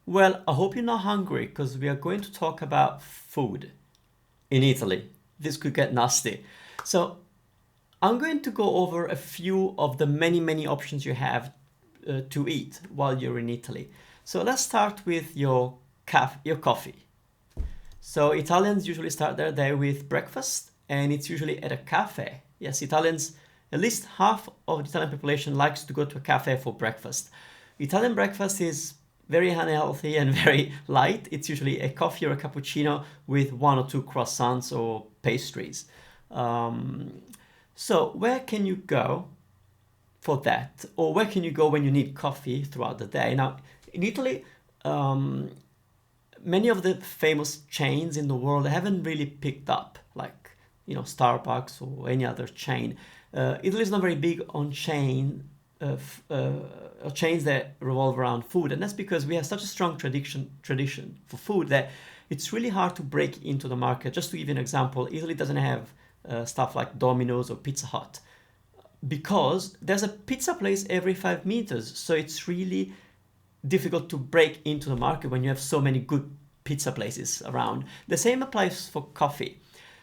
Well, I hope you're not hungry because we are going to talk about food in Italy. This could get nasty. So, I'm going to go over a few of the many options you have to eat while you're in Italy. So, let's start with your coffee. So, Italians usually start their day with breakfast, and it's usually at a cafe. Yes, Italians, at least half of the Italian population likes to go to a cafe for breakfast. Italian breakfast is very unhealthy and very light. It's usually a coffee or a cappuccino with one or two croissants or pastries. Um, so, where can you go for that? Or where can you go when you need coffee throughout the day? Now, in Italy, um, many of the famous chains in the world haven't really picked up, like Starbucks or any other chain. Italy is not very big on chains that revolve around food, and that's because we have such a strong tradition for food that it's really hard to break into the market. Just to give you an example, Italy doesn't have stuff like Domino's or Pizza Hut because there's a pizza place every 5 meters, so it's really difficult to break into the market when you have so many good pizza places around. The same applies for coffee.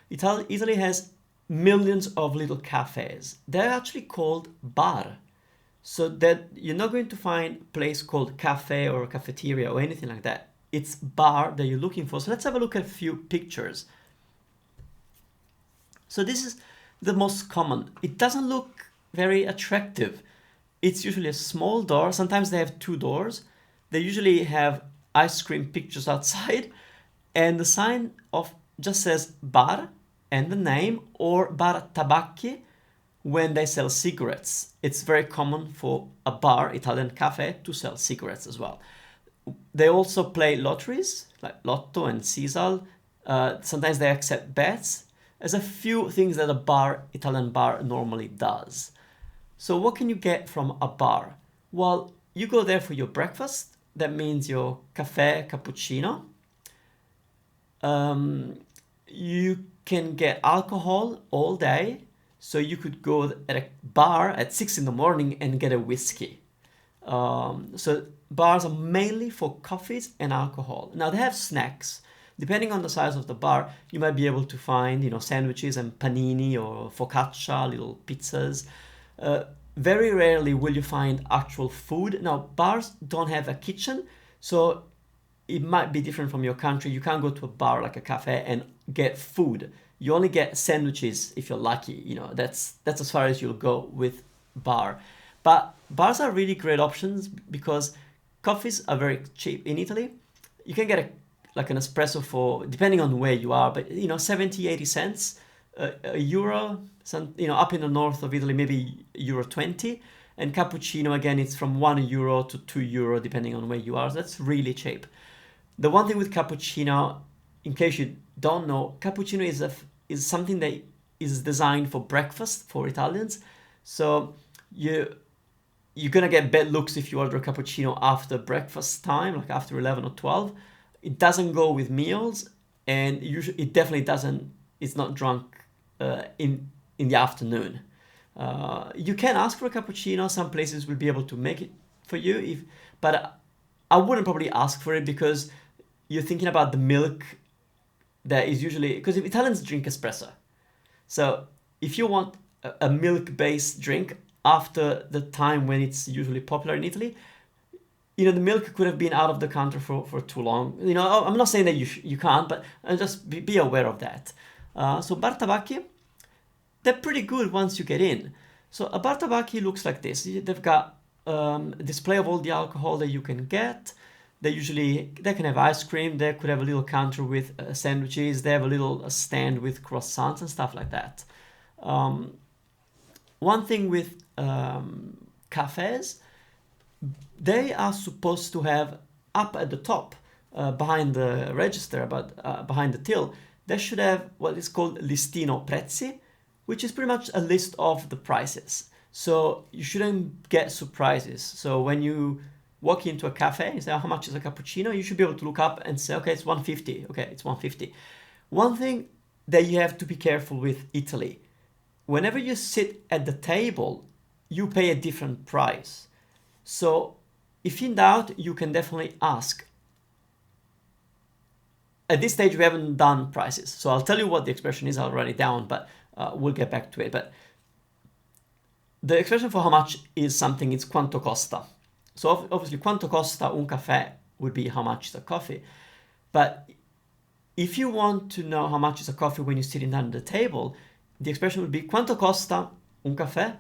Italy has millions of little cafes. They're actually called bar. So that you're not going to find a place called cafe or cafeteria or anything like that. It's bar that you're looking for. So let's have a look at a few pictures. So this is the most common. It doesn't look very attractive. It's usually a small door. Sometimes they have two doors. They usually have ice cream pictures outside, and the sign of just says bar and the name, or bar tabacchi when they sell cigarettes. It's very common for a bar, Italian cafe, to sell cigarettes as well. They also play lotteries like Lotto and Sisal. Sometimes they accept bets. There's a few things that a bar, Italian bar, normally does. So what can you get from a bar? Well, you go there for your breakfast. That means your cafe, cappuccino. You can get alcohol all day. So you could go at a bar at 6 in the morning and get a whiskey. So bars are mainly for coffees and alcohol. Now they have snacks. Depending on the size of the bar, you might be able to find, sandwiches and panini or focaccia, little pizzas. Very rarely will you find actual food. Now, bars don't have a kitchen, so it might be different from your country. You can't go to a bar like a cafe and get food. You only get sandwiches if you're lucky. That's as far as you'll go with bar. But bars are really great options because coffees are very cheap in Italy. You can get like an espresso for, depending on where you are, but 70, 80 cents, a euro, up in the north of Italy, maybe euro 20. And cappuccino, again, it's from €1 to €2, depending on where you are. So that's really cheap. The one thing with cappuccino, in case you don't know, cappuccino is something that is designed for breakfast for Italians. So you're gonna get bad looks if you order a cappuccino after breakfast time, like after 11 or 12. It doesn't go with meals, and it definitely doesn't. It's not drunk in the afternoon. You can ask for a cappuccino. Some places will be able to make it for you, but I wouldn't probably ask for it because you're thinking about the milk that is usually, because Italians drink espresso. So if you want a milk-based drink after the time when it's usually popular in Italy, the milk could have been out of the counter for too long. I'm not saying that you can't, but just be aware of that. So bar tabacchi, they're pretty good once you get in. So a bar tabacchi looks like this. They've got a display of all the alcohol that you can get. They can have ice cream. They could have a little counter with sandwiches. They have a little stand with croissants and stuff like that. One thing with cafes, they are supposed to have up at the top, behind the register, behind the till, they should have what is called listino prezzi, which is pretty much a list of the prices. So you shouldn't get surprises. So when you walk into a cafe and say, how much is a cappuccino? You should be able to look up and say, okay, it's 150. Okay, it's 150. One thing that you have to be careful with Italy, whenever you sit at the table, you pay a different price. So if in doubt, you can definitely ask, At this stage, we haven't done prices. So I'll tell you what the expression is. I'll write it down, but we'll get back to it. But the expression for how much is something is quanto costa. So obviously, quanto costa un caffè would be how much is a coffee. But if you want to know how much is a coffee when you're sitting down at the table, the expression would be quanto costa un caffè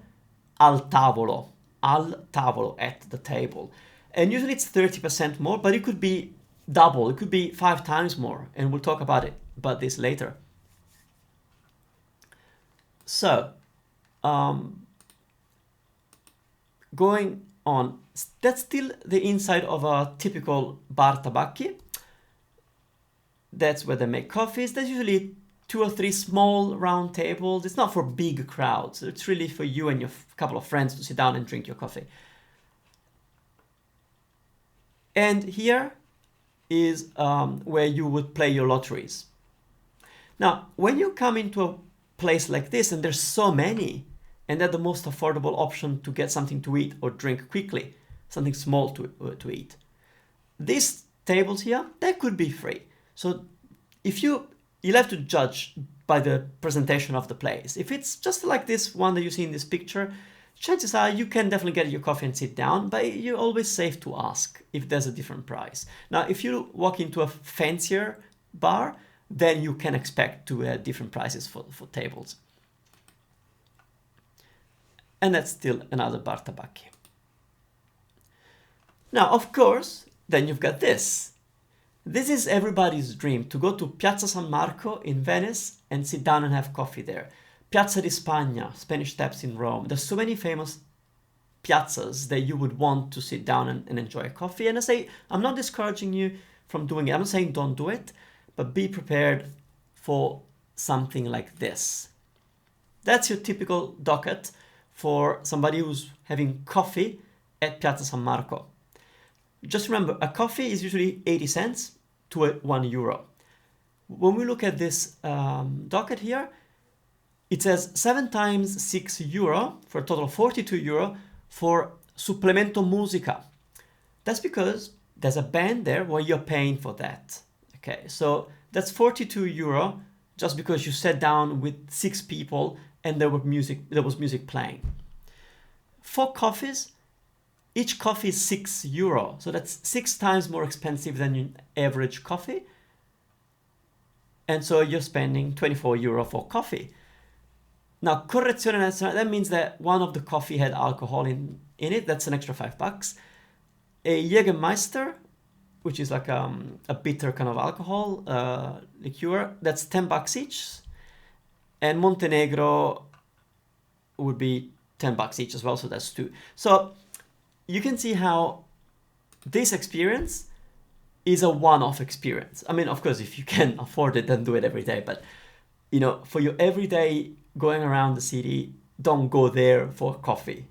al tavolo. Al tavolo, at the table. And usually it's 30% more, but it could be double. It could be 5 times more. And we'll talk about this later. So, going on, that's still the inside of a typical bar tabacchi. That's where they make coffees. There's usually 2 or 3 small round tables. It's not for big crowds. It's really for you and your couple of friends to sit down and drink your coffee. And here is where you would play your lotteries. Now, when you come into a place like this, and there's so many, and they're the most affordable option to get something to eat or drink quickly, something small to eat. These tables here, they could be free. So if you'll have to judge by the presentation of the place. If it's just like this one that you see in this picture, chances are you can definitely get your coffee and sit down, but you're always safe to ask if there's a different price. Now, if you walk into a fancier bar, then you can expect to have different prices for tables. And that's still another bar tabacchi. Now, of course, then you've got this. This is everybody's dream, to go to Piazza San Marco in Venice and sit down and have coffee there. Piazza di Spagna, Spanish Steps in Rome. There's so many famous piazzas that you would want to sit down and enjoy a coffee. And I say, I'm not discouraging you from doing it. I'm not saying don't do it, but be prepared for something like this. That's your typical docket for somebody who's having coffee at Piazza San Marco. Just remember, a coffee is usually 80 cents to €1. When we look at this docket here, it says 7 times €6 for a total of €42 for supplemento musica. That's because there's a band there where you're paying for that. Okay, so that's €42 just because you sat down with 6 people and there was music playing. 4 coffees, each coffee is €6, so that's 6 times more expensive than your average coffee. And so you're spending €24 for coffee. Now, correzione nazionale, that means that one of the coffee had alcohol in it. That's an extra $5. A Jägermeister, which is like a bitter kind of alcohol liqueur, that's $10 each. And Montenegro would be $10 each as well, so that's 2. So you can see how this experience is a one-off experience. I mean, of course, if you can afford it, then do it every day. But, you know, for your everyday going around the city, don't go there for coffee.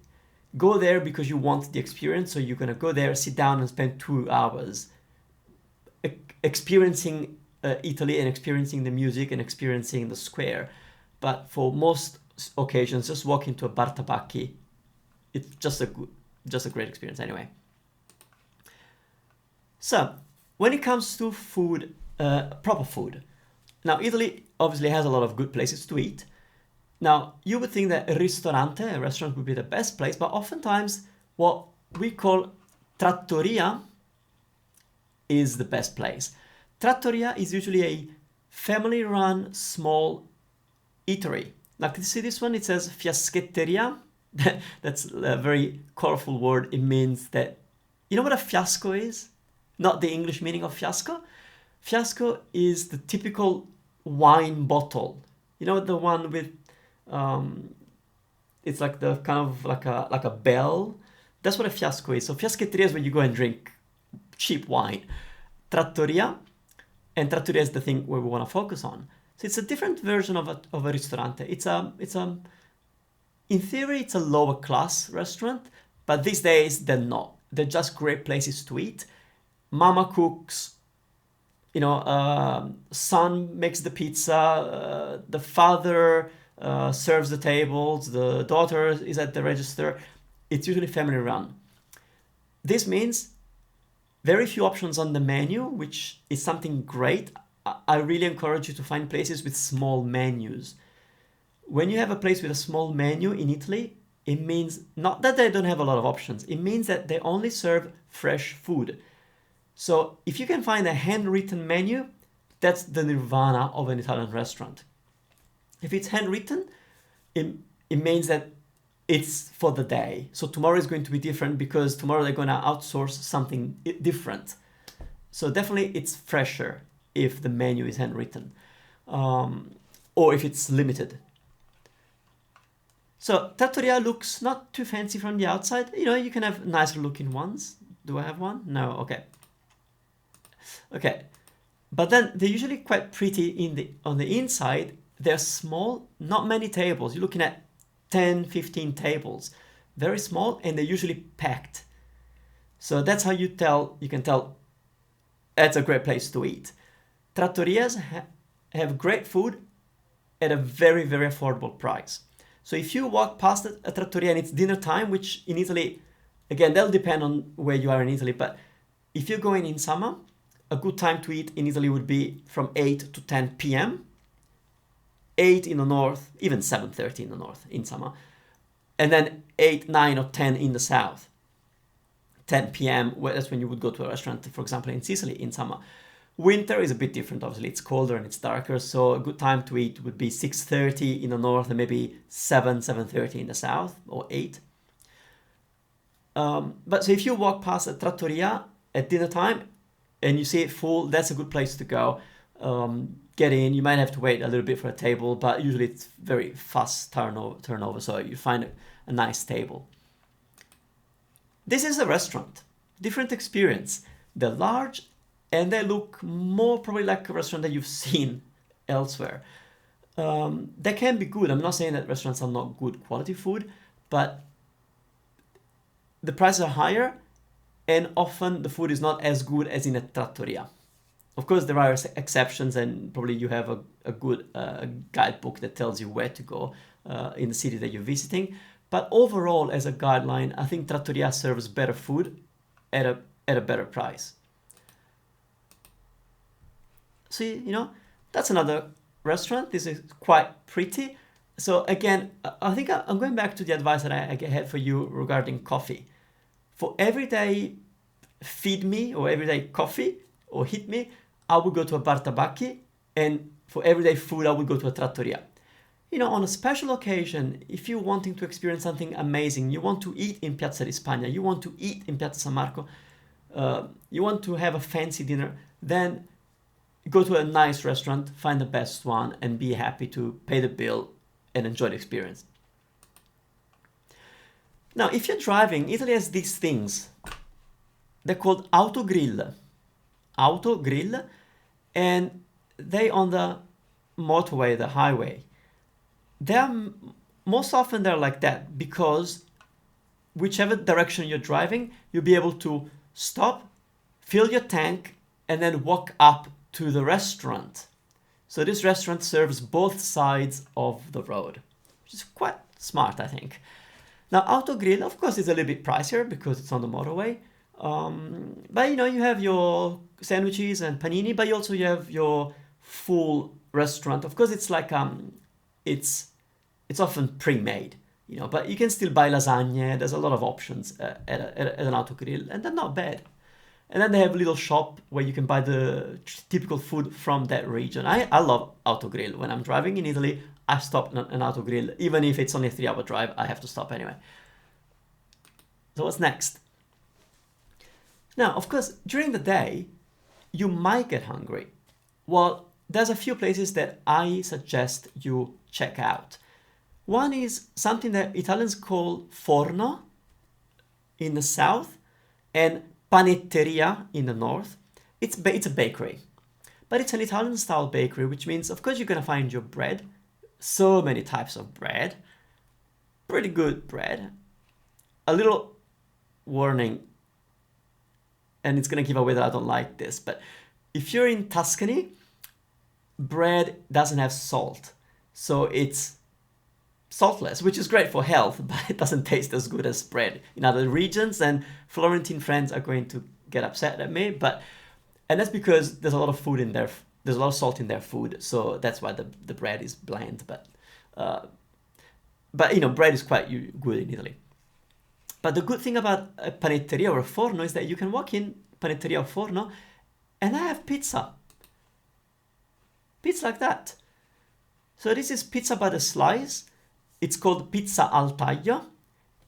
Go there because you want the experience. So you're going to go there, sit down and spend 2 hours experiencing Italy and experiencing the music and experiencing the square. But for most occasions, just walk into a bar tabacchi. It's just a great experience anyway. So when it comes to food, proper food, now Italy obviously has a lot of good places to eat. Now you would think that a restaurant would be the best place, but oftentimes what we call trattoria is the best place. Trattoria is usually a family-run small eatery. Like you see this one, it says fiaschetteria. That's a very colorful word. It means that, you know what a fiasco is? Not the English meaning of fiasco. Fiasco is the typical wine bottle. You know, the one with, it's like the kind of like a bell. That's what a fiasco is. So fiaschetteria is when you go and drink cheap wine. Trattoria, and trattoria is the thing where we want to focus on. So it's a different version of a ristorante. In theory, it's a lower class restaurant, but these days they're not. They're just great places to eat. Mama cooks, son makes the pizza, the father serves the tables, the daughter is at the register. It's usually family run. This means very few options on the menu, which is something great. I really encourage you to find places with small menus. When you have a place with a small menu in Italy, it means not that they don't have a lot of options. It means that they only serve fresh food. So if you can find a handwritten menu, that's the nirvana of an Italian restaurant. If it's handwritten, it means that it's for the day. So tomorrow is going to be different because tomorrow they're going to outsource something different. So definitely it's fresher if the menu is handwritten, or if it's limited. So trattoria looks not too fancy from the outside. You know, you can have nicer looking ones. Do I have one? No. Okay. Okay. But then they're usually quite pretty on the inside. They're small, not many tables. You're looking at 10, 15 tables. Very small, and they're usually packed. So that's how you can tell it's a great place to eat. Trattorias have great food at a very, very affordable price. So if you walk past a trattoria and it's dinner time, which in Italy, again, that'll depend on where you are in Italy, but if you're going in summer, a good time to eat in Italy would be from 8 to 10 p.m. 8 in the north, even 7:30 in the north in summer, and then 8, 9, or 10 in the south. 10 p.m., that's when you would go to a restaurant, for example, in Sicily in summer. Winter is a bit different, obviously. It's colder and it's darker, so a good time to eat would be 6:30 in the north and maybe 7:30 in the south, or 8. But so if you walk past a trattoria at dinner time and you see it full, that's a good place to go. Get in. You might have to wait a little bit for a table, but usually it's very fast turnover, so you find a nice table. This is a restaurant. Different experience. They're large, and they look more probably like a restaurant that you've seen elsewhere. They can be good. I'm not saying that restaurants are not good quality food, but the prices are higher, and often the food is not as good as in a trattoria. Of course, there are exceptions, and probably you have a good guidebook that tells you where to go in the city that you're visiting. But overall, as a guideline, I think trattoria serves better food at a better price. See, you know, that's another restaurant. This is quite pretty. So again, I think I'm going back to the advice that I had for you regarding coffee. For everyday feed me or everyday coffee or hit me, I would go to a bar tabacchi, and for everyday food, I would go to a trattoria. You know, on a special occasion, if you're wanting to experience something amazing, you want to eat in Piazza di Spagna, you want to eat in Piazza San Marco, you want to have a fancy dinner, then go to a nice restaurant, find the best one, and be happy to pay the bill and enjoy the experience. Now, if you're driving, Italy has these things. They're called autogrill. Autogrill, and they on the motorway, the highway. Most often they're like that because whichever direction you're driving, you'll be able to stop, fill your tank, and then walk up to the restaurant. So this restaurant serves both sides of the road, which is quite smart, I think. Now, autogrill, of course, is a little bit pricier because it's on the motorway. But you know, you have your sandwiches and panini, but you have your full restaurant. Of course, it's like it's often pre-made, you know, but you can still buy lasagna. There's a lot of options at an autogrill, and they're not bad. And then they have a little shop where you can buy the typical food from that region. I love autogrill. When I'm driving in Italy, I stop at an autogrill. Even if it's only a 3-hour drive, I have to stop anyway. So what's next? Now, of course, during the day, you might get hungry. Well, there's a few places that I suggest you check out. One is something that Italians call forno in the south and panetteria in the north. It's a bakery, but it's an Italian style bakery, which means, of course, you're going to find your bread. So many types of bread. Pretty good bread. A little warning, and it's going to give away that I don't like this, but if you're in Tuscany, bread doesn't have salt. So it's saltless, which is great for health, but it doesn't taste as good as bread in other regions, and Florentine friends are going to get upset at me, and that's because there's a lot of food in there there's a lot of salt in their food, so that's why the bread is bland. But you know, bread is quite good in Italy. But the good thing about a panetteria or a forno is that you can walk in panetteria or forno and I have pizza like that. So this is pizza by the slice. It's called pizza al taglio,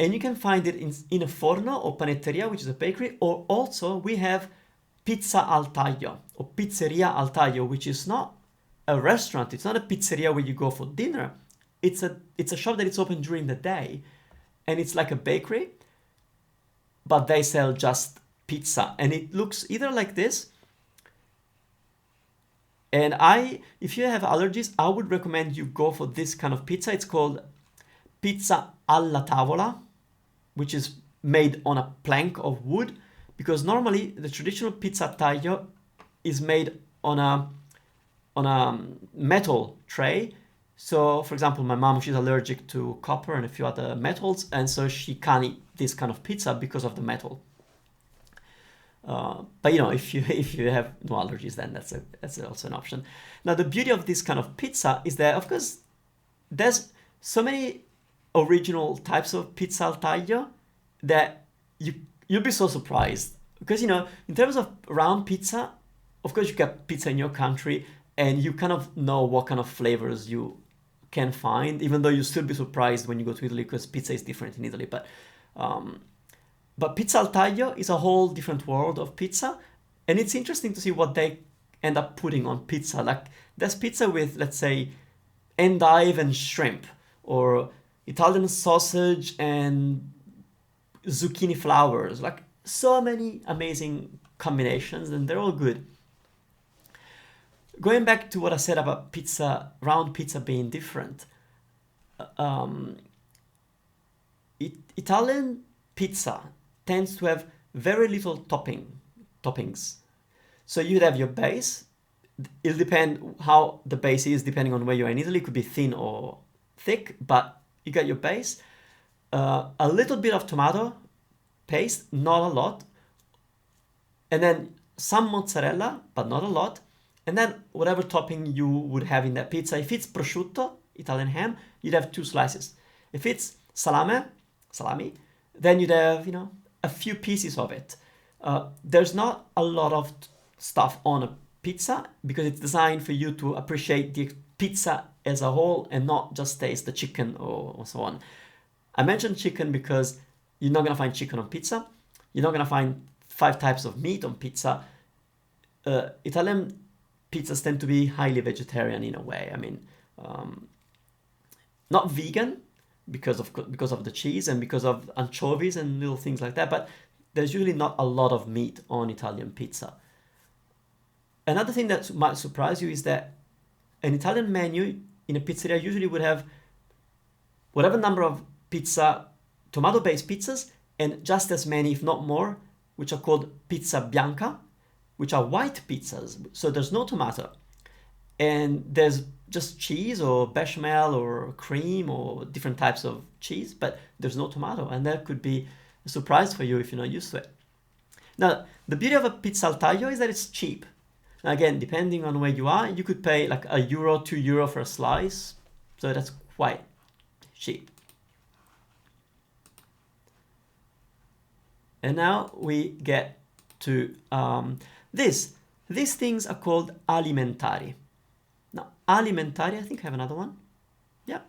and you can find it in a forno or panetteria, which is a bakery, or also we have pizza al taglio or pizzeria al taglio, which is not a restaurant. It's not a pizzeria where you go for dinner. It's a shop that is open during the day, and it's like a bakery, but they sell just pizza, and it looks either like this. And if you have allergies, I would recommend you go for this kind of pizza. It's called pizza alla tavola, which is made on a plank of wood, because normally the traditional pizza taglio is made on a metal tray. So, for example, my mom, she's allergic to copper and a few other metals, and so she can't eat this kind of pizza because of the metal. But you know, if you have no allergies, then that's also an option. Now, the beauty of this kind of pizza is that, of course, there's so many original types of pizza al taglio that you'll be so surprised, because you know, in terms of round pizza, of course you get pizza in your country and you kind of know what kind of flavors you can find, even though you'll still be surprised when you go to Italy because pizza is different in Italy. But pizza al taglio is a whole different world of pizza, and it's interesting to see what they end up putting on pizza. Like, there's pizza with, let's say, endive and shrimp, or Italian sausage and zucchini flowers. Like, so many amazing combinations, and they're all good. Going back to what I said about pizza, round pizza being different, Italian pizza tends to have very little toppings. So you'd have your base. It'll depend how the base is, depending on where you are in Italy. It could be thin or thick, but you got your base. A little bit of tomato paste, not a lot. And then some mozzarella, but not a lot. And then whatever topping you would have in that pizza. If it's prosciutto, Italian ham, you'd have 2 slices. If it's salami, then you'd have, you know, a few pieces of it. There's not a lot of stuff on a pizza because it's designed for you to appreciate the pizza as a whole and not just taste the chicken or so on. I mentioned chicken because you're not gonna find chicken on pizza. You're not gonna find 5 types of meat on pizza. Italian pizzas tend to be highly vegetarian in a way. I mean, not vegan, because of the cheese and because of anchovies and little things like that, but there's usually not a lot of meat on Italian pizza. Another thing that might surprise you is that an Italian menu in a pizzeria usually would have whatever number of tomato-based pizzas, and just as many, if not more, which are called pizza bianca, which are white pizzas. So there's no tomato, and there's just cheese or bechamel or cream or different types of cheese, but there's no tomato, and that could be a surprise for you if you're not used to it. Now, the beauty of a pizza al taglio is that it's cheap. Now, again, depending on where you are, you could pay like €1, €2 for a slice, so that's quite cheap. And now we get to this. These things are called alimentari. Now, alimentari, I think I have another one. Yeah.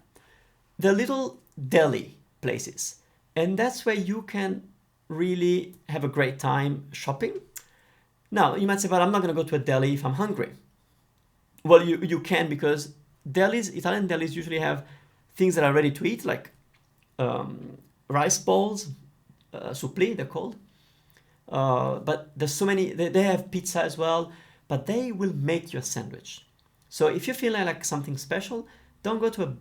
They're little deli places. And that's where you can really have a great time shopping. Now, you might say, but I'm not going to go to a deli if I'm hungry. Well, you can, because Italian delis usually have things that are ready to eat, like rice balls, suppli, they're called. But there's so many, they have pizza as well, but they will make you a sandwich. So if you're feeling like something special, don't go to a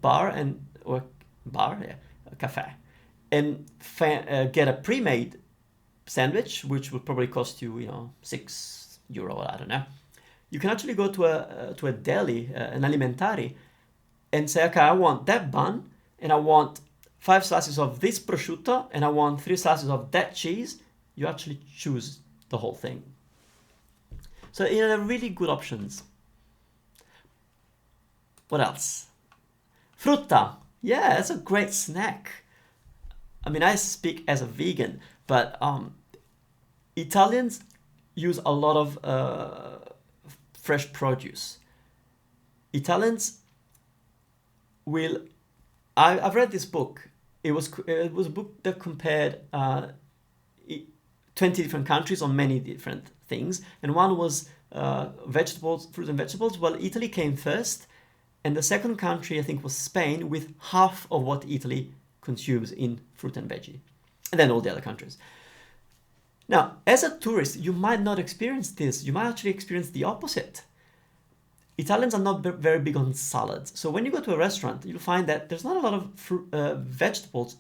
a cafe, and get a pre-made sandwich, which will probably cost you, €6, I don't know. You can actually go to a deli, an alimentari, and say, okay, I want that bun, and I want 5 slices of this prosciutto, and I want 3 slices of that cheese. You actually choose the whole thing. So they're really good options. What else? Frutta. Yeah, that's a great snack. I mean, I speak as a vegan, but Italians use a lot of fresh produce. Italians will. I've read this book. It was a book that compared 20 different countries on many different things, and one was vegetables, fruit and vegetables. Well, Italy came first, and the second country I think was Spain, with half of what Italy consumes in fruit and veggie, and then all the other countries. Now, as a tourist, you might not experience this. You might actually experience the opposite. Italians are not very big on salads. So when you go to a restaurant, you'll find that there's not a lot of vegetables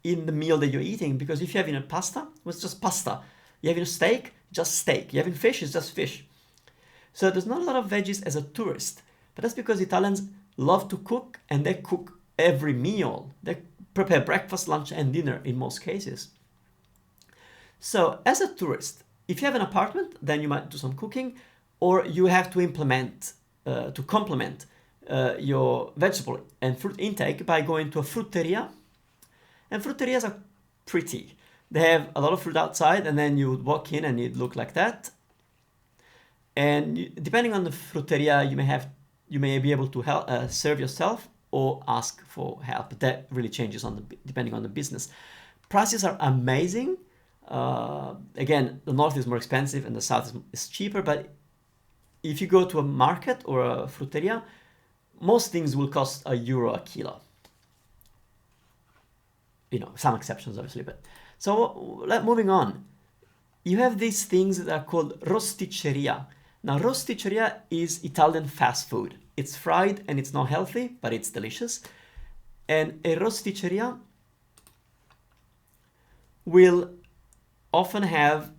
in the meal that you're eating, because if you're having a pasta, well, it's just pasta. You're having a steak, just steak. You're having fish, it's just fish. So there's not a lot of veggies as a tourist. But that's because Italians love to cook, and they cook every meal. They prepare breakfast, lunch, and dinner in most cases. So as a tourist, if you have an apartment, then you might do some cooking, or you have to implement, to complement your vegetable and fruit intake by going to a frutteria. And frutterias are pretty. They have a lot of fruit outside, and then you would walk in and it'd look like that. And depending on the frutteria, you may be able to serve yourself or ask for help. That really changes depending on the business. Prices are amazing. Again, the north is more expensive and the south is cheaper, but if you go to a market or a frutteria, most things will cost €1 a kilo. You know, some exceptions obviously, but so moving on. You have these things that are called rosticceria. Now, rosticceria is Italian fast food. It's fried and it's not healthy, but it's delicious. And a rosticceria will often have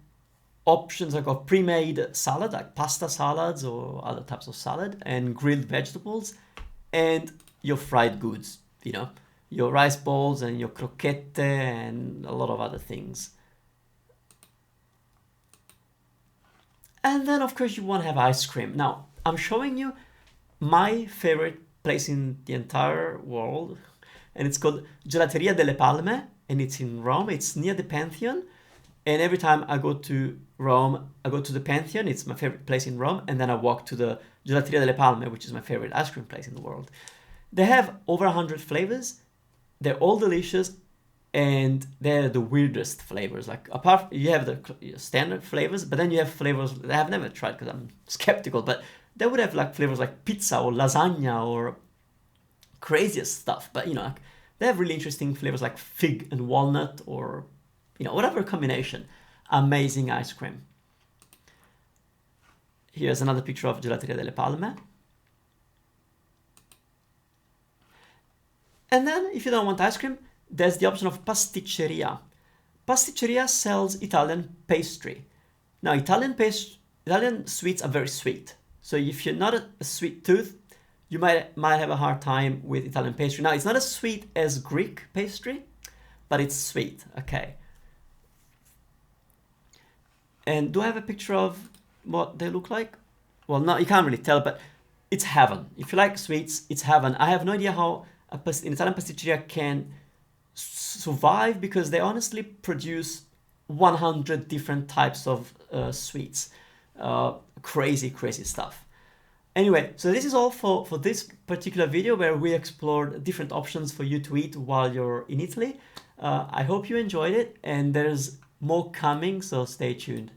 options like a pre-made salad, like pasta salads or other types of salad, and grilled vegetables, and your fried goods, you know, your rice balls and your crocchette and a lot of other things. And then, of course, you want to have ice cream. Now, I'm showing you my favorite place in the entire world, and it's called Gelateria delle Palme, and it's in Rome. It's near the Pantheon. And every time I go to Rome, I go to the Pantheon. It's my favorite place in Rome. And then I walk to the Gelateria delle Palme, which is my favorite ice cream place in the world. They have over 100 flavors. They're all delicious. And they're the weirdest flavors. Like, you have the standard flavors, but then you have flavors that I've never tried because I'm skeptical. But they would have like flavors like pizza or lasagna or craziest stuff. But, you know, like, they have really interesting flavors like fig and walnut, or, you know, whatever combination. Amazing ice cream. Here's another picture of Gelateria delle Palme. And then, if you don't want ice cream, there's the option of pasticceria. Pasticceria sells Italian pastry. Now, Italian sweets are very sweet. So if you're not a sweet tooth, you might have a hard time with Italian pastry. Now, it's not as sweet as Greek pastry, but it's sweet, okay. And do I have a picture of what they look like? Well, no, you can't really tell, but it's heaven. If you like sweets, it's heaven. I have no idea how an Italian pasticceria can survive, because they honestly produce 100 different types of sweets. Crazy stuff. Anyway, so this is all for this particular video, where we explored different options for you to eat while you're in Italy. I hope you enjoyed it, and there's more coming, so stay tuned.